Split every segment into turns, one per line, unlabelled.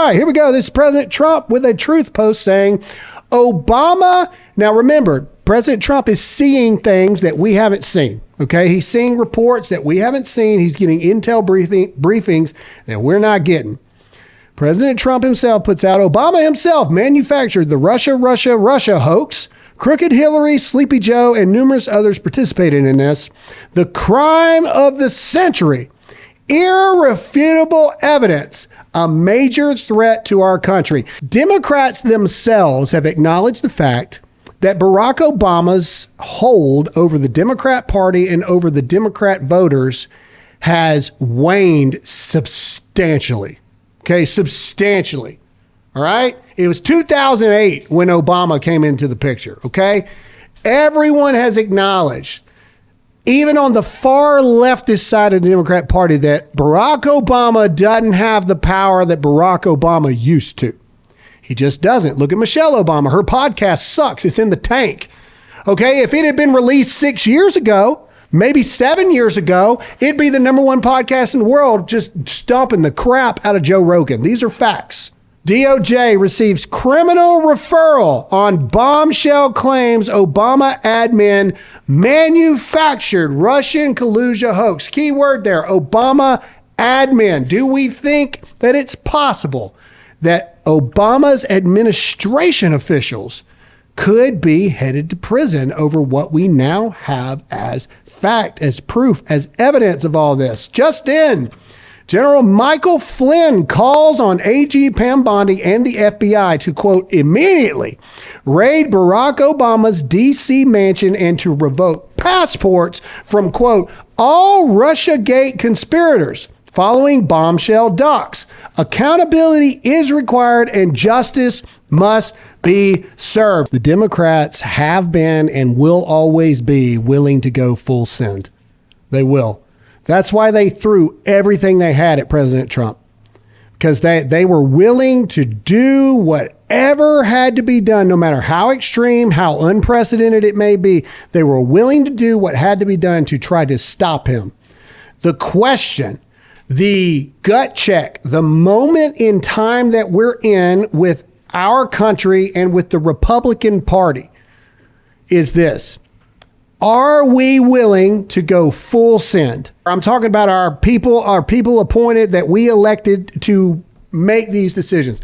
right, here we go. This is President Trump with a truth post saying Obama. Now remember, President Trump is seeing things that we haven't seen. Okay, he's seeing reports that we haven't seen. He's getting intel briefings that we're not getting. President Trump himself puts out, Obama himself manufactured the Russia hoax. Crooked Hillary, Sleepy Joe, and numerous others participated in this. The crime of the century. Irrefutable evidence. A major threat to our country. Democrats themselves have acknowledged the fact that Barack Obama's hold over the Democrat Party and over the Democrat voters has waned substantially. Okay, substantially. All right? It was 2008 when Obama came into the picture, okay? Everyone has acknowledged, even on the far leftist side of the Democrat Party, that Barack Obama doesn't have the power that Barack Obama used to. He just doesn't. Look at Michelle Obama. Her podcast sucks. It's in the tank. Okay, if it had been released 6 years ago, maybe 7 years ago, it'd be the #1 podcast in the world, just stomping the crap out of Joe Rogan. These are facts. DOJ receives criminal referral on bombshell claims Obama admin manufactured Russian collusion hoax. Key word there, Obama admin. Do we think that it's possible that Obama's administration officials could be headed to prison over what we now have as fact, as proof, as evidence of all this? Just in, General Michael Flynn calls on AG Pam Bondi and the FBI to, quote, immediately raid Barack Obama's D.C. mansion and to revoke passports from, quote, all RussiaGate conspirators following bombshell docs. Accountability is required and justice must be served. The Democrats have been and will always be willing to go full send. They will. That's why they threw everything they had at President Trump, because they were willing to do whatever had to be done, no matter how extreme, how unprecedented it may be. They were willing to do what had to be done to try to stop him. The question, the gut check, the moment in time that we're in with our country and with the Republican Party is this. Are we willing to go full send? I'm talking about our people appointed that we elected to make these decisions.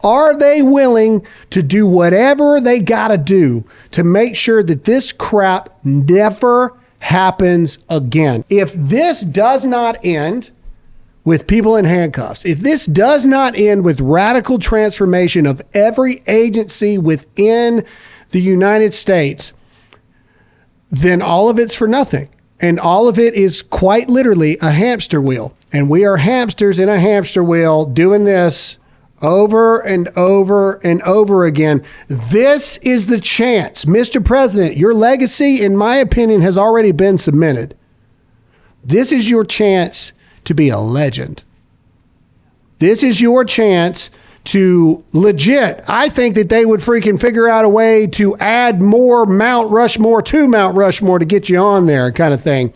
Are they willing to do whatever they got to do to make sure that this crap never happens again? If this does not end with people in handcuffs, if this does not end with radical transformation of every agency within the United States, then all of it's for nothing. And all of it is quite literally a hamster wheel. And we are hamsters in a hamster wheel doing this over and over and over again. This is the chance. Mr. President, your legacy, in my opinion, has already been cemented. This is your chance to be a legend. This is your chance to legit. I think that they would freaking figure out a way to add more Mount Rushmore to Mount Rushmore to get you on there, kind of thing.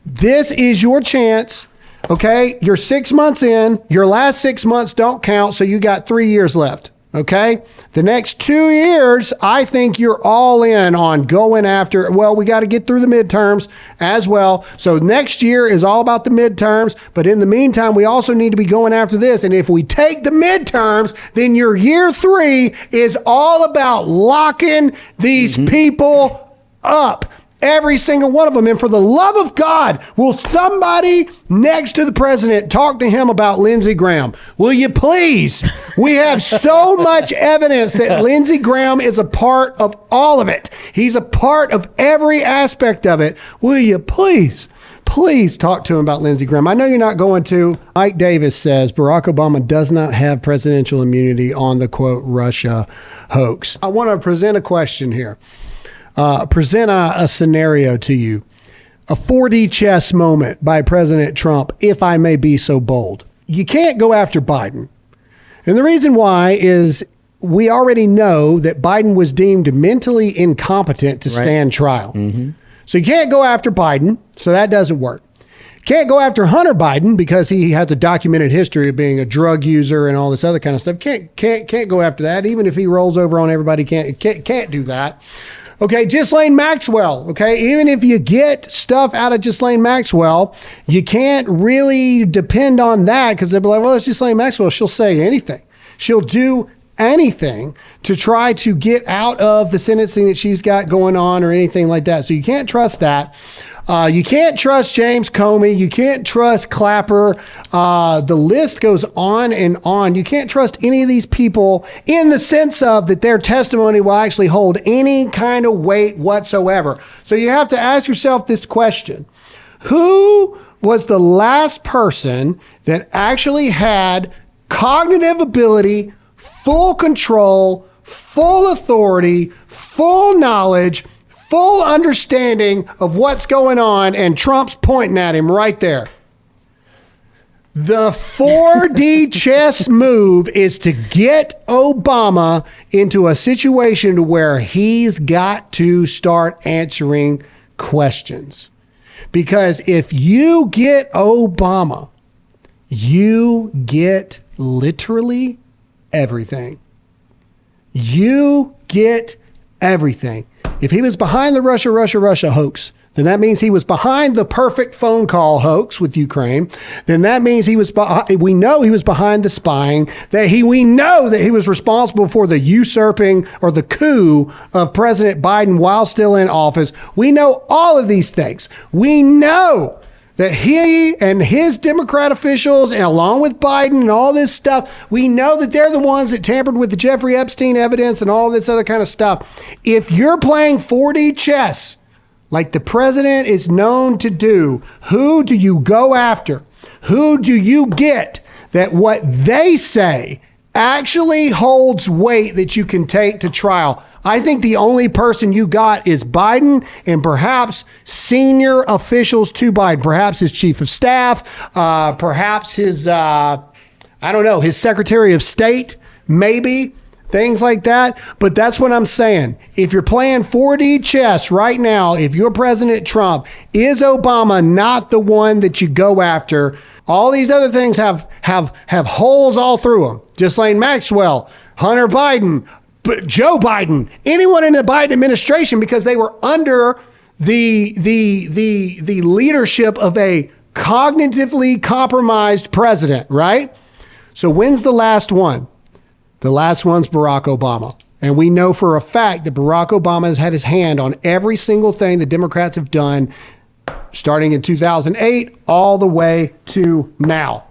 This is your chance. Okay. You're 6 months in. Your last 6 months don't count. So you got 3 years left. Okay. The next 2 years, I think you're all in on going after. Well, we got to get through the midterms as well. So next year is all about the midterms. But in the meantime, we also need to be going after this. And if we take the midterms, then your year 3 is all about locking these people up. Every single one of them. And for the love of God, will somebody next to the president talk to him about Lindsey Graham? Will you please? We have so much evidence that Lindsey Graham is a part of all of it. He's a part of every aspect of it. Will you please talk to him about Lindsey Graham? I know you're not going to. Mike Davis says Barack Obama does not have presidential immunity on the, quote, Russia hoax. I want to present a question here. Present a scenario to you, a 4D chess moment by President Trump, if I may be so bold. You can't go after Biden. And the reason why is we already know that Biden was deemed mentally incompetent to stand trial. So you can't go after Biden. So that doesn't work. Can't go after Hunter Biden because he has a documented history of being a drug user and all this other kind of stuff. Can't go after that. Even if he rolls over on everybody, can't do that. Okay, Ghislaine Maxwell. Okay, even if you get stuff out of Ghislaine Maxwell, you can't really depend on that because they'll be like, well, it's Ghislaine Maxwell. She'll say anything. She'll do anything to try to get out of the sentencing that she's got going on or anything like that. So you can't trust that. You can't trust James Comey. You can't trust Clapper. The list goes on and on. You can't trust any of these people in the sense of that their testimony will actually hold any kind of weight whatsoever. So you have to ask yourself this question. Who was the last person that actually had cognitive ability, full control, full authority, full knowledge, full understanding of what's going on, and Trump's pointing at him right there? The 4D chess move is to get Obama into a situation to where he's got to start answering questions. Because if you get Obama, you get literally everything. You get everything. If he was behind the Russia Hoax, then that means he was behind the perfect phone call hoax with Ukraine. Then that means he was we know he was behind the spying, we know that he was responsible for the usurping or the coup of President Biden while still in office. We know all of these things. We know that he and his Democrat officials, and along with Biden and all this stuff, we know that they're the ones that tampered with the Jeffrey Epstein evidence and all this other kind of stuff. If you're playing 4D chess, like the president is known to do, who do you go after? Who do you get that what they say actually holds weight that you can take to trial? I think the only person you got is Biden and perhaps senior officials to Biden, perhaps his chief of staff, perhaps his, his secretary of state, maybe. Things like that. But that's what I'm saying. If you're playing 4D chess right now, if you're President Trump, is Obama not the one that you go after? All these other things have holes all through them. Ghislaine Maxwell, Hunter Biden, Joe Biden, anyone in the Biden administration, because they were under the leadership of a cognitively compromised president, right? So when's the last one? The last one's Barack Obama. And we know for a fact that Barack Obama has had his hand on every single thing the Democrats have done, starting in 2008 all the way to now.